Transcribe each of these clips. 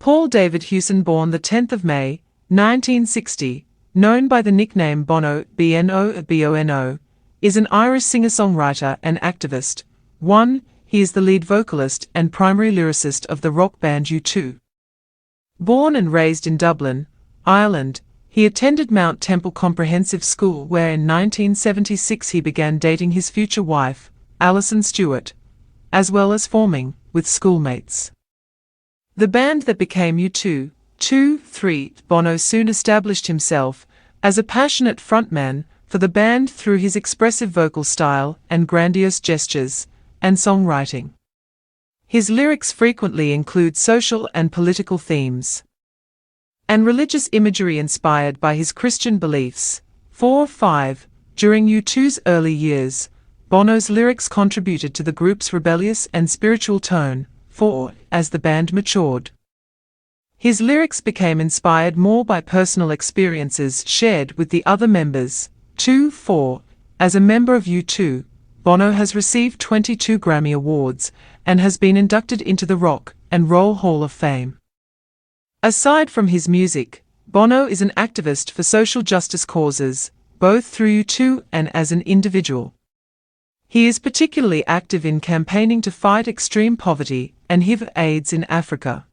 Paul David Hewson, born the 10th of May, 1960, known by the nickname Bono, Bono, is an Irish singer-songwriter and activist. 1. He is the lead vocalist and primary lyricist of the rock band U2. Born and raised in Dublin, Ireland, he attended Mount Temple Comprehensive School, where in 1976 he began dating his future wife, Alison Stewart, as well as forming, with schoolmates, the band that became U2. 3. Bono soon established himself as a passionate frontman for the band through his expressive vocal style and grandiose gestures and songwriting. His lyrics frequently include social and political themes and religious imagery inspired by his Christian beliefs. 5. During U2's early years, Bono's lyrics contributed to the group's rebellious and spiritual tone. 4. As the band matured, his lyrics became inspired more by personal experiences shared with the other members. 4. As a member of U2, Bono has received 22 Grammy Awards and has been inducted into the Rock and Roll Hall of Fame. Aside from his music, Bono is an activist for social justice causes, both through U2 and as an individual. He is particularly active in campaigning to fight extreme poverty and HIV/AIDS in Africa,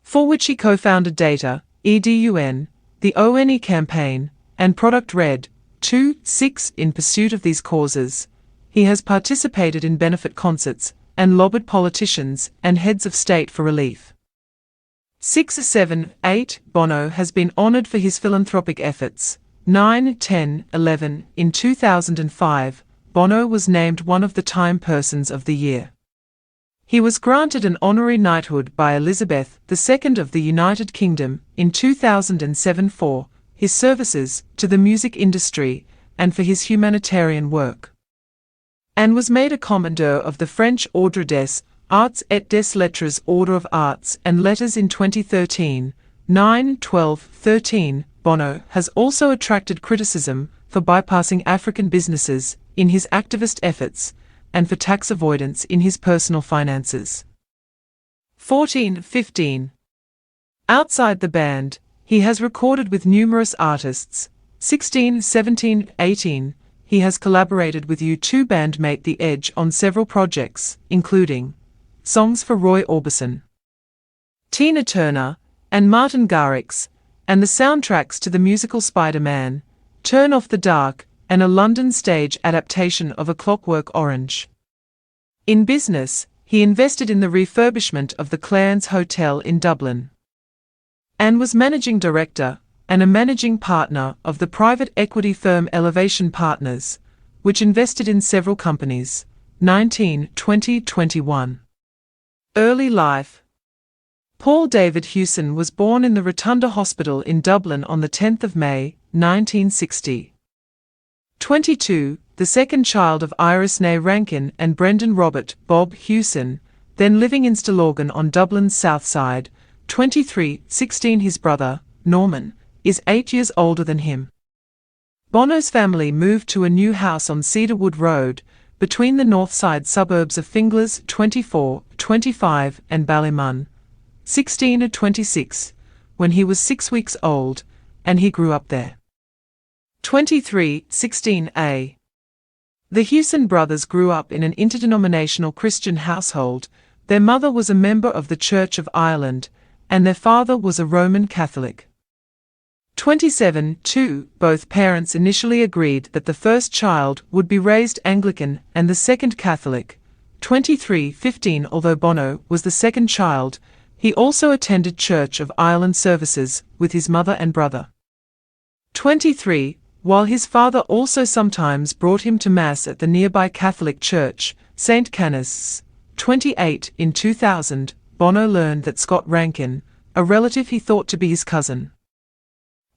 for which he co-founded Data, EDUN, the ONE campaign, and Product Red. 6. In pursuit of these causes, he has participated in benefit concerts and lobbied politicians and heads of state for relief. 6. 7. 8. Bono has been honored for his philanthropic efforts. 9. 10. 11. In 2005, Bono was named one of the Time Persons of the Year. He was granted an honorary knighthood by Elizabeth II of the United Kingdom in 2007 for his services to the music industry and for his humanitarian work, and was made a Commandeur of the French Ordre des Arts et des Lettres Order of Arts and Letters in 2013. 9. 12. 13. Bono has also attracted criticism for bypassing African businesses in his activist efforts and for tax avoidance in his personal finances. 14. 15. Outside the band, he has recorded with numerous artists. 16. 17. 18. He has collaborated with U2 bandmate The Edge on several projects, including songs for Roy Orbison, Tina Turner, and Martin Garrix, and the soundtracks to the musical Spider-Man, Turn Off the Dark, and a London stage adaptation of A Clockwork Orange. In business, he invested in the refurbishment of the Clarence Hotel in Dublin, and was managing director and a managing partner of the private equity firm Elevation Partners, which invested in several companies. 19. 20. 21. Early life. Paul David Hewson was born in the Rotunda Hospital in Dublin on the 10th of May, 1960. 22. The second child of Iris Ney Rankin and Brendan Robert Bob Hewson, then living in Stillorgan on Dublin's south side. 23. 16. His brother, Norman, is 8 years older than him. Bono's family moved to a new house on Cedarwood Road, between the north side suburbs of Finglas 24, 25 and Ballymun 16 or 26, when he was 6 weeks old, and he grew up there. 23. 16a. The Hewson brothers grew up in an interdenominational Christian household. Their mother was a member of the Church of Ireland, and their father was a Roman Catholic. 27. 2. Both parents initially agreed that the first child would be raised Anglican and the second Catholic. 23. 15. Although Bono was the second child, he also attended Church of Ireland services with his mother and brother. 23. While his father also sometimes brought him to Mass at the nearby Catholic church, St. Canice's. 28. In 2000, Bono learned that Scott Rankin, a relative he thought to be his cousin,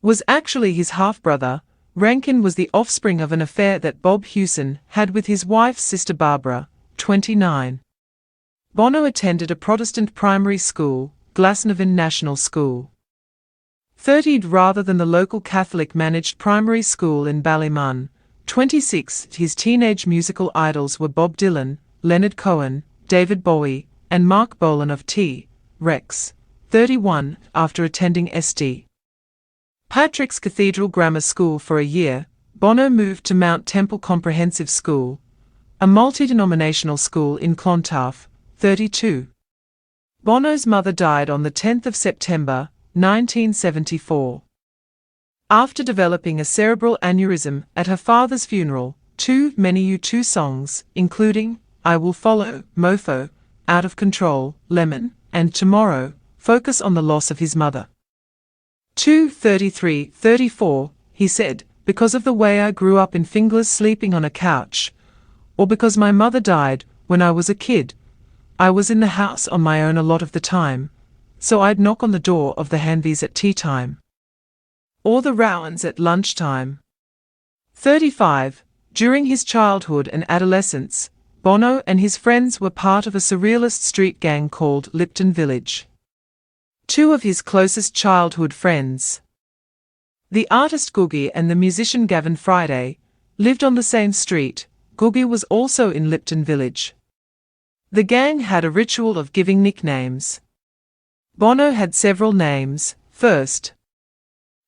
was actually his half-brother. Rankin was the offspring of an affair that Bob Hewson had with his wife's sister Barbara. 29. Bono attended a Protestant primary school, Glasnevin National School, 30 rather than the local Catholic-managed primary school in Ballymun. 26. His teenage musical idols were Bob Dylan, Leonard Cohen, David Bowie, and Mark Bolan of T. Rex. 31, after attending St. Patrick's Cathedral Grammar School for a year. Bono moved to Mount Temple Comprehensive School, a multi-denominational school in Clontarf, 32. Bono's mother died on the 10th of September, 1974. After developing a cerebral aneurysm at her father's funeral, too many U2 songs, including I Will Follow, Mofo, Out of Control, Lemon, and Tomorrow, focus on the loss of his mother. 2:33-34, he said, because of the way I grew up in fingerless sleeping on a couch, or because my mother died when I was a kid, I was in the house on my own a lot of the time, so I'd knock on the door of the Hanvies at tea time, or the Rowans at lunchtime. 35. During his childhood and adolescence, Bono and his friends were part of a surrealist street gang called Lipton Village. Two of his closest childhood friends, the artist Googie and the musician Gavin Friday, lived on the same street. Googie was also in Lipton Village. The gang had a ritual of giving nicknames. Bono had several names. First,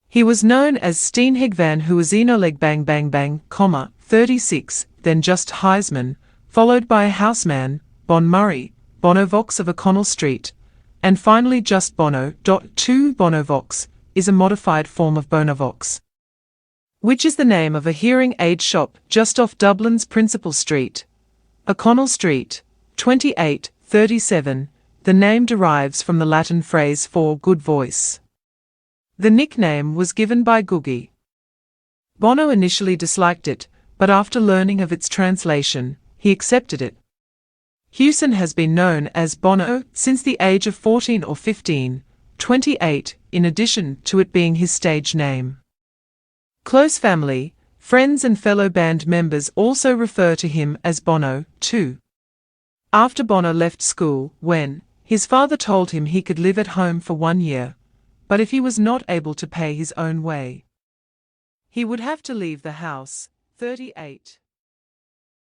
he was known as Steenheg van Huizenoleg Bang Bang Bang, 36, then just Heisman, followed by Houseman, Bon Murray, Bono Vox of O'Connell Street, and finally just Bono. 2 Bono Vox is a modified form of Bonovox, which is the name of a hearing aid shop just off Dublin's Principal Street, O'Connell Street, 2837. The name derives from the Latin phrase for good voice. The nickname was given by Googie. Bono initially disliked it, but after learning of its translation, he accepted it. Hewson has been known as Bono since the age of 14 or 15, 28, in addition to it being his stage name. Close family, friends and fellow band members also refer to him as Bono, too. After Bono left school, when his father told him he could live at home for 1 year, but if he was not able to pay his own way, he would have to leave the house. 38.